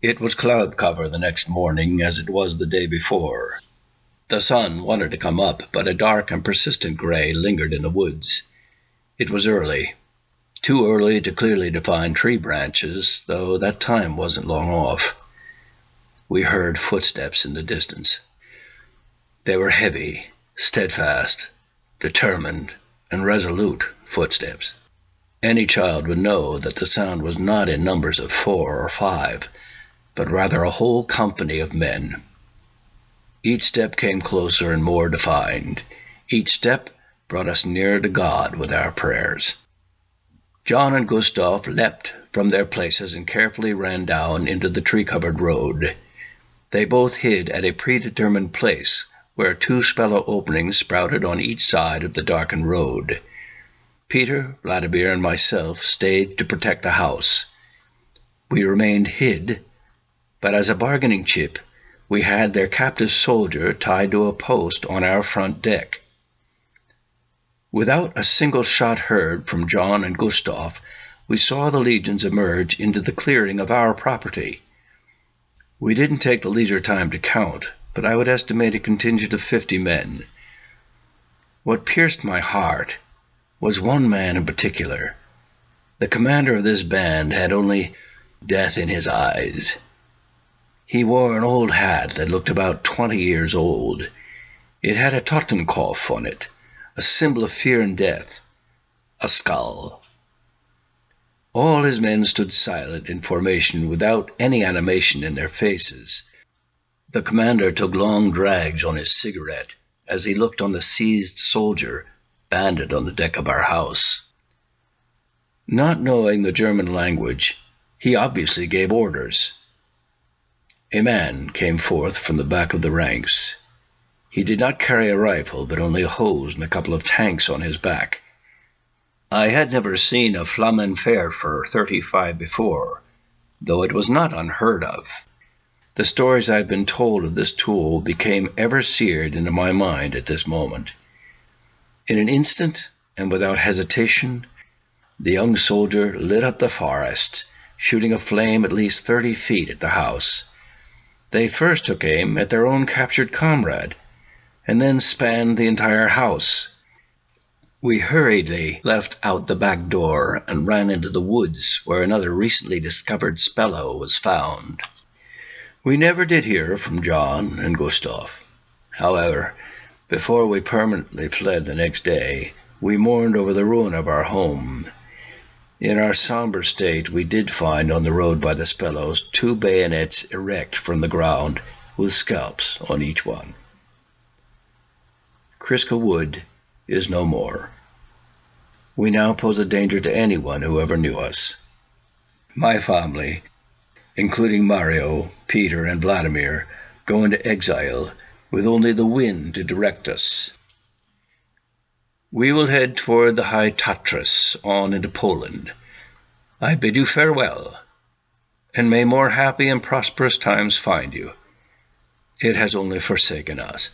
It was cloud cover the next morning as it was the day before. The sun wanted to come up, but a dark and persistent gray lingered in the woods. It was early. Too early to clearly define tree branches, though that time wasn't long off. We heard footsteps in the distance. They were heavy, steadfast, determined, and resolute footsteps. Any child would know that the sound was not in numbers of 4 or 5, but rather a whole company of men. Each step came closer and more defined. Each step brought us nearer to God with our prayers. John and Gustav leapt from their places and carefully ran down into the tree-covered road. They both hid at a predetermined place where 2 Spellow openings sprouted on each side of the darkened road. Peter, Vladimir, and myself stayed to protect the house. We remained hid, but as a bargaining chip, we had their captive soldier tied to a post on our front deck. Without a single shot heard from John and Gustav, we saw the legions emerge into the clearing of our property. We didn't take the leisure time to count, but I would estimate a contingent of 50 men. What pierced my heart was one man in particular. The commander of this band had only death in his eyes. He wore an old hat that looked about 20 years old. It had a Totenkopf on it, a symbol of fear and death, a skull. All his men stood silent in formation without any animation in their faces. The commander took long drags on his cigarette as he looked on the seized soldier banded on the deck of our house. Not knowing the German language, he obviously gave orders. A man came forth from the back of the ranks. He did not carry a rifle, but only a hose and a couple of tanks on his back. I had never seen a Flammenwerfer 35 before, though it was not unheard of. The stories I had been told of this tool became ever seared into my mind at this moment. In an instant, and without hesitation, the young soldier lit up the forest, shooting a flame at least 30 feet at the house. They first took aim at their own captured comrade, and then spanned the entire house. We hurriedly left out the back door and ran into the woods where another recently discovered Spellow was found. We never did hear from John and Gustav. However, before we permanently fled the next day, we mourned over the ruin of our home. In our somber state, we did find on the road by the Spellows 2 bayonets erect from the ground, with scalps on each one. Crisco Wood is no more. We now pose a danger to anyone who ever knew us. My family, including Mario, Peter, and Vladimir, go into exile with only the wind to direct us. We will head toward the high Tatras on into Poland. I bid you farewell, and may more happy and prosperous times find you. It has only forsaken us.